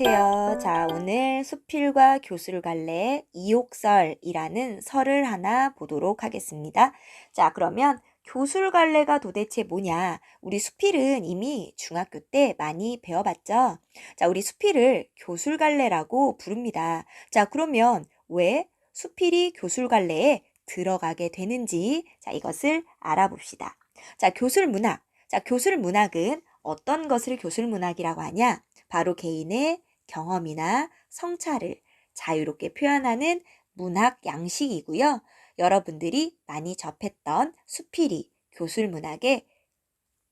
안녕하세요. 자, 오늘 수필과 교수를 갈래 이옥설이라는 설을 하나 보도록 하겠습니다. 자, 그러면 교수를 갈래가 도대체 뭐냐? 우리 수필은 이미 중학교 때 많이 배워봤죠? 자, 우리 수필을 교수를 갈래라고 부릅니다. 자, 그러면 왜 수필이 교수를 갈래에 들어가게 되는지, 자, 이것을 알아봅시다. 자, 교술문학. 자, 교술문학은 어떤 것을 교술문학이라고 하냐? 바로 개인의 경험이나 성찰을 자유롭게 표현하는 문학 양식이고요. 여러분들이 많이 접했던 수필이 교술문학에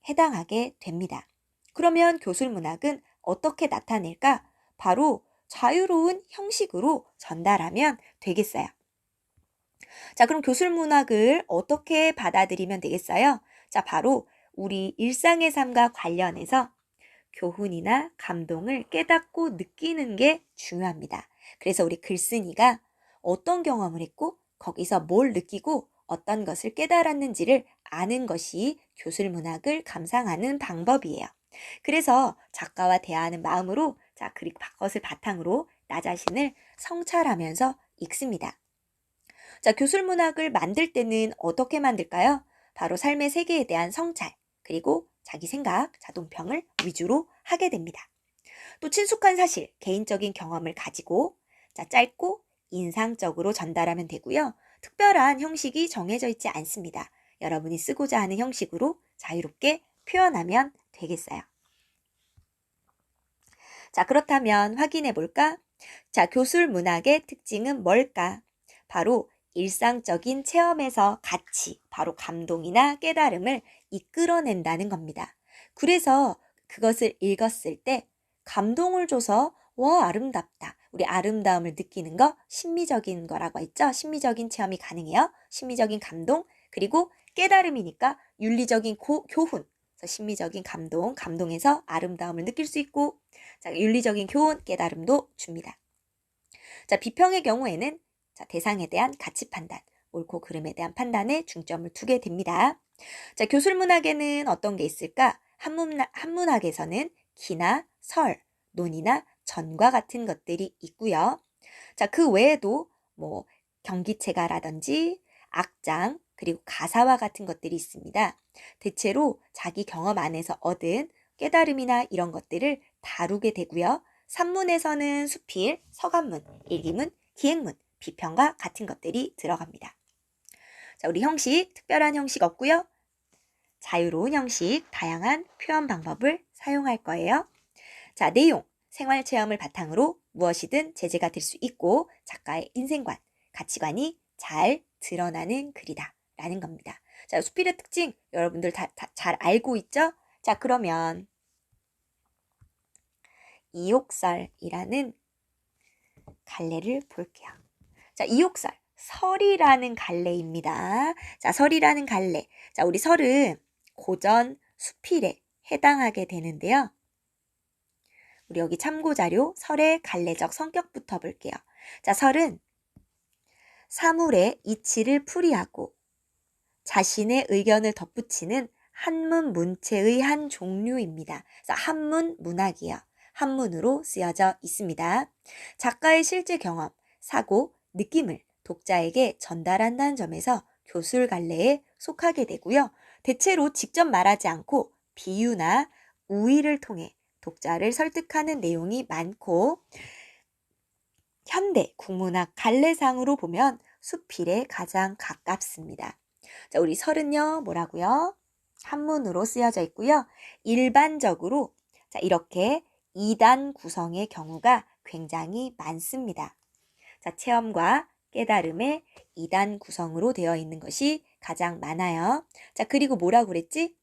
해당하게 됩니다. 그러면 교술문학은 어떻게 나타낼까? 바로 자유로운 형식으로 전달하면 되겠어요. 자, 그럼 교술문학을 어떻게 받아들이면 되겠어요? 자, 바로 우리 일상의 삶과 관련해서 교훈이나 감동을 깨닫고 느끼는 게 중요합니다. 그래서 우리 글쓴이가 어떤 경험을 했고 거기서 뭘 느끼고 어떤 것을 깨달았는지를 아는 것이 교술문학을 감상하는 방법이에요. 그래서 작가와 대화하는 마음으로 그리고 그것을 바탕으로 나 자신을 성찰하면서 읽습니다. 자, 교술문학을 만들 때는 어떻게 만들까요? 바로 삶의 세계에 대한 성찰, 그리고 자기 생각, 자동평을 위주로 하게 됩니다. 또 친숙한 사실, 개인적인 경험을 가지고 짧고 인상적으로 전달하면 되고요. 특별한 형식이 정해져 있지 않습니다. 여러분이 쓰고자 하는 형식으로 자유롭게 표현하면 되겠어요. 자, 그렇다면 확인해 볼까? 자, 교술문학의 특징은 뭘까? 바로 일상적인 체험에서 같이 바로 감동이나 깨달음을 이끌어낸다는 겁니다. 그래서 그것을 읽었을 때 감동을 줘서 와, 아름답다. 우리 아름다움을 느끼는 거 심미적인 거라고 했죠? 심미적인 체험이 가능해요. 심미적인 감동, 그리고 깨달음이니까 윤리적인 교훈. 그래서 심미적인 감동, 감동에서 아름다움을 느낄 수 있고, 자, 윤리적인 교훈, 깨달음도 줍니다. 자, 비평의 경우에는 대상에 대한 가치 판단, 옳고 그름에 대한 판단에 중점을 두게 됩니다. 자, 교술문학에는 어떤 게 있을까? 한문학에서는 기나 설, 논이나 전과 같은 것들이 있고요. 자, 그 외에도 경기체가라든지 악장, 그리고 가사와 같은 것들이 있습니다. 대체로 자기 경험 안에서 얻은 깨달음이나 이런 것들을 다루게 되고요. 산문에서는 수필, 서간문, 일기문, 기행문, 비평과 같은 것들이 들어갑니다. 자, 우리 형식, 특별한 형식 없고요. 자유로운 형식, 다양한 표현 방법을 사용할 거예요. 자, 내용, 생활 체험을 바탕으로 무엇이든 제재가 될 수 있고 작가의 인생관, 가치관이 잘 드러나는 글이다 라는 겁니다. 자, 수필의 특징 여러분들 다 잘 알고 있죠? 자, 그러면 이옥설이라는 갈래를 볼게요. 자, 이옥설, 설이라는 갈래입니다. 자, 설이라는 갈래. 자, 우리 설은 고전 수필에 해당하게 되는데요. 우리 여기 참고자료 설의 갈래적 성격부터 볼게요. 자, 설은 사물의 이치를 풀이하고 자신의 의견을 덧붙이는 한문 문체의 한 종류입니다. 그래서 한문 문학이에요. 한문으로 쓰여져 있습니다. 작가의 실제 경험, 사고, 느낌을 독자에게 전달한다는 점에서 교술갈래에 속하게 되고요. 대체로 직접 말하지 않고 비유나 우의를 통해 독자를 설득하는 내용이 많고 현대 국문학 갈래상으로 보면 수필에 가장 가깝습니다. 자, 우리 설은요, 뭐라고요? 한문으로 쓰여져 있고요. 일반적으로 이렇게 2단 구성의 경우가 굉장히 많습니다. 자, 체험과 깨달음의 2단 구성으로 되어 있는 것이 가장 많아요. 자, 그리고 뭐라고 그랬지?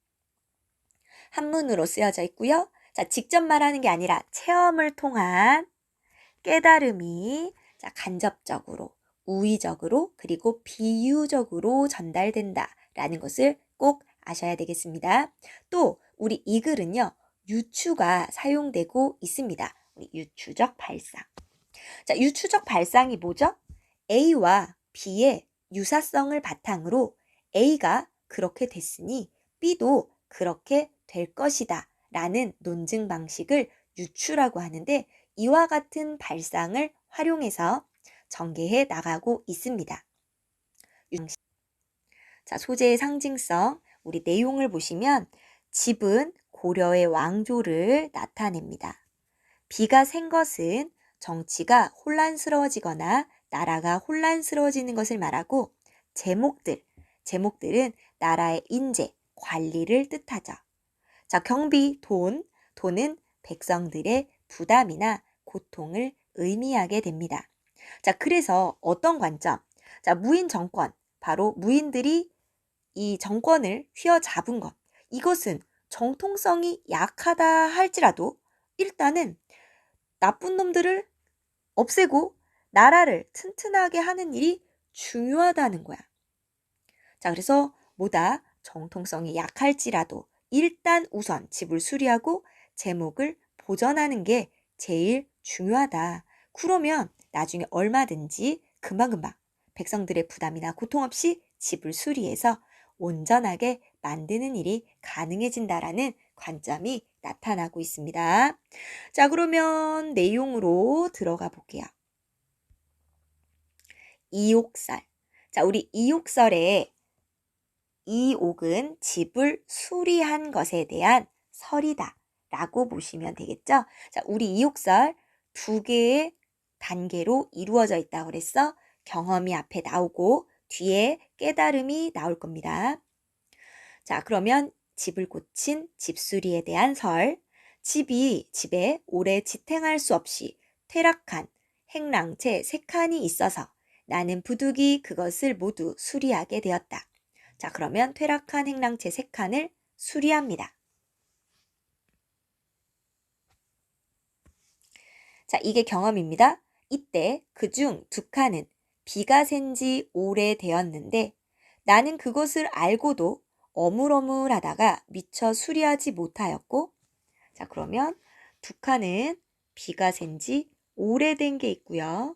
한문으로 쓰여져 있고요. 자, 직접 말하는 게 아니라 체험을 통한 깨달음이 간접적으로, 우의적으로, 그리고 비유적으로 전달된다라는 것을 꼭 아셔야 되겠습니다. 또 우리 이 글은요, 유추가 사용되고 있습니다. 우리 유추적 발상. 자, 유추적 발상이 뭐죠? A와 B의 유사성을 바탕으로 A가 그렇게 됐으니 B도 그렇게 될 것이다 라는 논증 방식을 유추라고 하는데 이와 같은 발상을 활용해서 전개해 나가고 있습니다. 자, 소재의 상징성, 우리 내용을 보시면 집은 고려의 왕조를 나타냅니다. 비가 샌 것은 정치가 혼란스러워지거나 나라가 혼란스러워지는 것을 말하고 제목들은 나라의 인재, 관리를 뜻하죠. 자, 경비, 돈은 백성들의 부담이나 고통을 의미하게 됩니다. 자, 그래서 어떤 관점? 자, 무인 정권, 바로 무인들이 이 정권을 휘어잡은 것. 이것은 정통성이 약하다 할지라도 일단은 나쁜 놈들을 없애고 나라를 튼튼하게 하는 일이 중요하다는 거야. 자, 그래서 뭐다? 정통성이 약할지라도 일단 우선 집을 수리하고 제목을 보전하는 게 제일 중요하다. 그러면 나중에 얼마든지 금방금방 백성들의 부담이나 고통 없이 집을 수리해서 온전하게 만드는 일이 가능해진다라는 관점이 나타나고 있습니다. 자, 그러면 내용으로 들어가 볼게요. 이옥설. 자, 우리 이옥설에 이옥은 집을 수리한 것에 대한 설이다 라고 보시면 되겠죠? 자, 우리 이옥설 두 개의 단계로 이루어져 있다고 그랬어. 경험이 앞에 나오고 뒤에 깨달음이 나올 겁니다. 자, 그러면 집을 고친 집수리에 대한 설. 집에 오래 지탱할 수 없이 퇴락한 행랑채 3칸이 있어서 나는 부득이 그것을 모두 수리하게 되었다. 자, 그러면 퇴락한 행랑채 3칸을 수리합니다. 자, 이게 경험입니다. 이때 그중 2칸은 비가 샌 지 오래되었는데 나는 그것을 알고도 어물어물하다가 미처 수리하지 못하였고, 자, 그러면 2칸은 비가 샌 지 오래된 게 있고요.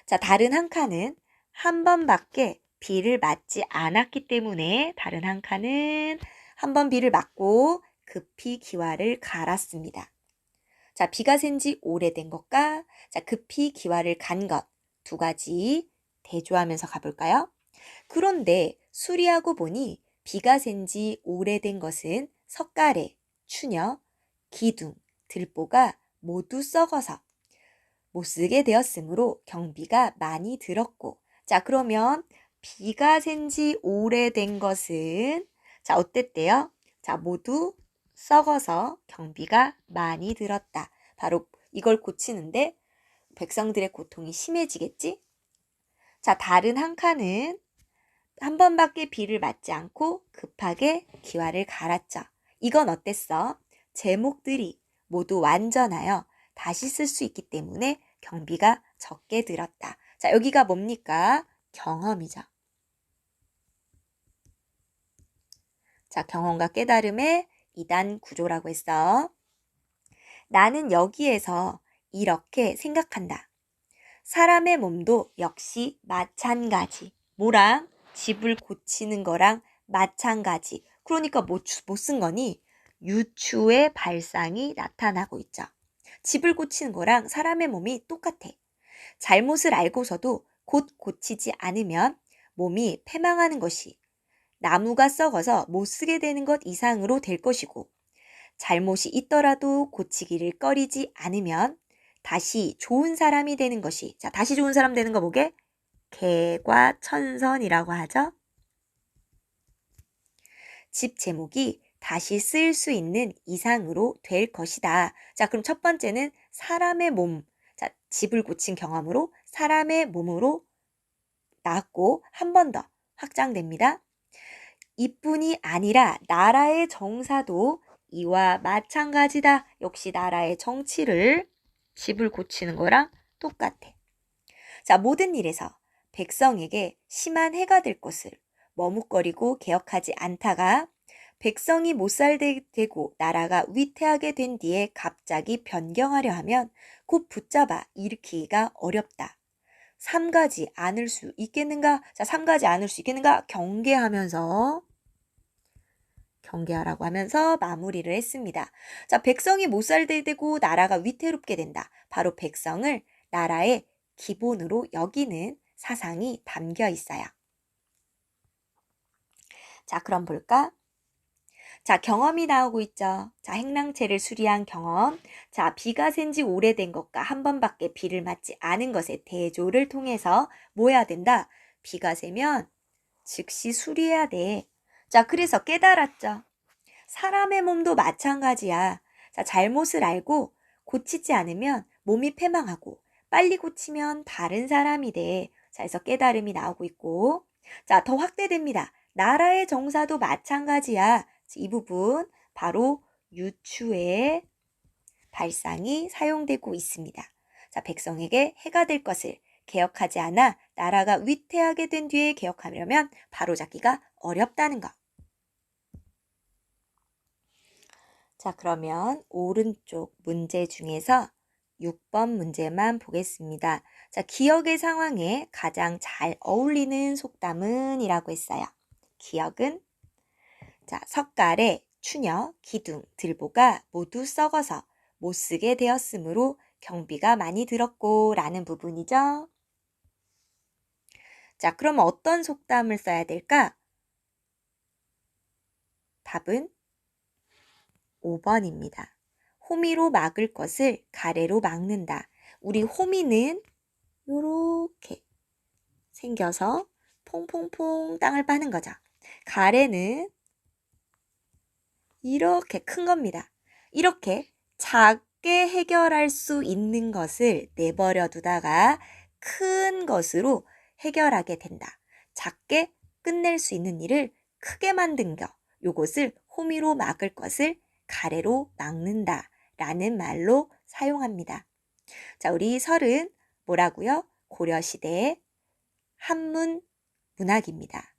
자, 다른 한 칸은 한 번밖에 비를 맞지 않았기 때문에 다른 한 칸은 한 번 비를 맞고 급히 기와를 갈았습니다. 자, 비가 샌 지 오래된 것과 자, 급히 기와를 간 것 두 가지 대조하면서 가볼까요? 그런데 수리하고 보니 비가 샌 지 오래된 것은 석가래, 추녀, 기둥, 들보가 모두 썩어서 못 쓰게 되었으므로 경비가 많이 들었고, 자, 그러면 비가 샌 지 오래된 것은 자, 어땠대요? 자, 모두 썩어서 경비가 많이 들었다. 바로 이걸 고치는데 백성들의 고통이 심해지겠지? 자, 다른 한 칸은 한 번밖에 비를 맞지 않고 급하게 기와를 갈았죠. 이건 어땠어? 제목들이 모두 완전하여 다시 쓸 수 있기 때문에 경비가 적게 들었다. 자, 여기가 뭡니까? 경험이죠. 자, 경험과 깨달음의 2단 구조라고 했어. 나는 여기에서 이렇게 생각한다. 사람의 몸도 역시 마찬가지. 뭐랑? 집을 고치는 거랑 마찬가지. 그러니까 못 쓴 거니? 유추의 발상이 나타나고 있죠. 집을 고치는 거랑 사람의 몸이 똑같아. 잘못을 알고서도 곧 고치지 않으면 몸이 패망하는 것이 나무가 썩어서 못 쓰게 되는 것 이상으로 될 것이고, 잘못이 있더라도 고치기를 꺼리지 않으면 다시 좋은 사람이 되는 것이, 자, 다시 좋은 사람 되는 거 뭐게? 개과천선이라고 하죠. 집 제목이 다시 쓰일 수 있는 이상으로 될 것이다. 자, 그럼 첫 번째는 사람의 몸. 자, 집을 고친 경험으로 사람의 몸으로 나았고 한 번 더 확장됩니다. 이뿐이 아니라 나라의 정사도 이와 마찬가지다. 역시 나라의 정치를 집을 고치는 거랑 똑같아. 자, 모든 일에서 백성에게 심한 해가 될 것을 머뭇거리고 개혁하지 않다가 백성이 못살되고 나라가 위태하게 된 뒤에 갑자기 변경하려 하면 곧 붙잡아 일으키기가 어렵다. 삼가지 않을 수 있겠는가? 자, 삼가지 않을 수 있겠는가? 경계하면서 경계하라고 하면서 마무리를 했습니다. 자, 백성이 못살되고 나라가 위태롭게 된다. 바로 백성을 나라의 기본으로 여기는 사상이 담겨 있어요. 자, 그럼 볼까? 자, 경험이 나오고 있죠. 자, 행랑채를 수리한 경험. 자, 비가 샌 지 오래된 것과 한 번밖에 비를 맞지 않은 것의 대조를 통해서 뭐 해야 된다? 비가 새면 즉시 수리해야 돼. 자, 그래서 깨달았죠. 사람의 몸도 마찬가지야. 자, 잘못을 알고 고치지 않으면 몸이 패망하고 빨리 고치면 다른 사람이 돼. 자, 그래서 깨달음이 나오고 있고. 자, 더 확대됩니다. 나라의 정사도 마찬가지야. 이 부분 바로 유추의 발상이 사용되고 있습니다. 자, 백성에게 해가 될 것을 개혁하지 않아 나라가 위태하게 된 뒤에 개혁하려면 바로잡기가 어렵다는 것. 자, 그러면 오른쪽 문제 중에서 6번 문제만 보겠습니다. 자, 기억의 상황에 가장 잘 어울리는 속담은 이라고 했어요. 기억은 자, 석갈에 추녀, 기둥, 들보가 모두 썩어서 못 쓰게 되었으므로 경비가 많이 들었고 라는 부분이죠. 자, 그럼 어떤 속담을 써야 될까? 답은 5번입니다. 호미로 막을 것을 가래로 막는다. 우리 호미는 요렇게 생겨서 퐁퐁퐁 땅을 파는 거죠. 가래는 이렇게 큰 겁니다. 이렇게 작게 해결할 수 있는 것을 내버려 두다가 큰 것으로 해결하게 된다. 작게 끝낼 수 있는 일을 크게 만든 겨. 요것을 호미로 막을 것을 가래로 막는다 라는 말로 사용합니다. 자, 우리 설은 뭐라고요? 고려시대의 한문 문학입니다.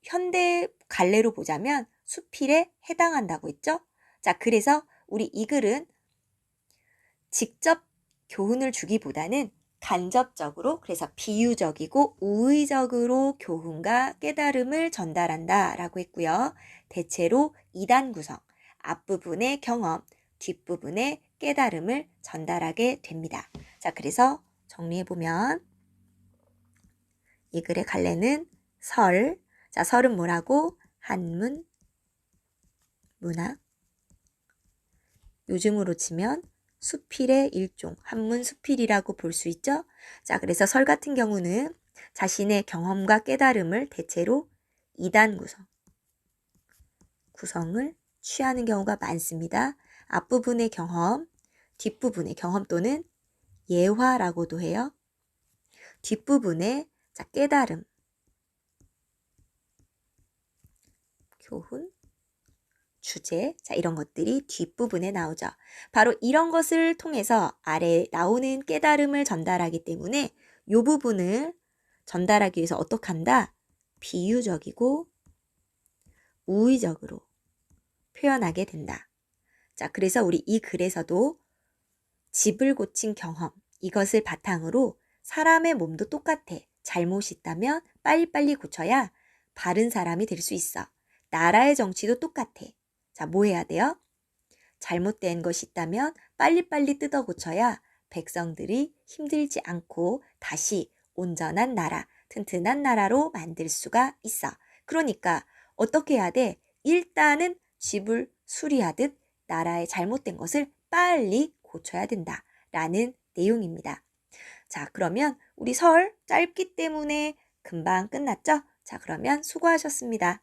현대 갈래로 보자면 수필에 해당한다고 했죠? 자, 그래서 우리 이 글은 직접 교훈을 주기보다는 간접적으로, 그래서 비유적이고 우의적으로 교훈과 깨달음을 전달한다 라고 했고요. 대체로 2단 구성, 앞부분의 경험, 뒷부분의 깨달음을 전달하게 됩니다. 자, 그래서 정리해보면 이 글의 갈래는 설, 자, 설은 뭐라고? 한문, 문학, 요즘으로 치면 수필의 일종, 한문 수필이라고 볼 수 있죠. 자, 그래서 설 같은 경우는 자신의 경험과 깨달음을 대체로 2단 구성을 취하는 경우가 많습니다. 앞부분의 경험, 뒷부분의 경험 또는 예화라고도 해요. 뒷부분의 자, 깨달음, 교훈, 주제, 자, 이런 것들이 뒷부분에 나오죠. 바로 이런 것을 통해서 아래에 나오는 깨달음을 전달하기 때문에 이 부분을 전달하기 위해서 어떻게 한다? 비유적이고 우의적으로 표현하게 된다. 자, 그래서 우리 이 글에서도 집을 고친 경험, 이것을 바탕으로 사람의 몸도 똑같아. 잘못이 있다면 빨리빨리 고쳐야 바른 사람이 될 수 있어. 나라의 정치도 똑같아. 자, 뭐 해야 돼요? 잘못된 것이 있다면 빨리빨리 뜯어 고쳐야 백성들이 힘들지 않고 다시 온전한 나라, 튼튼한 나라로 만들 수가 있어. 그러니까 어떻게 해야 돼? 일단은 집을 수리하듯 나라의 잘못된 것을 빨리 고쳐야 된다 라는 내용입니다. 자, 그러면 우리 설 짧기 때문에 금방 끝났죠? 자, 그러면 수고하셨습니다.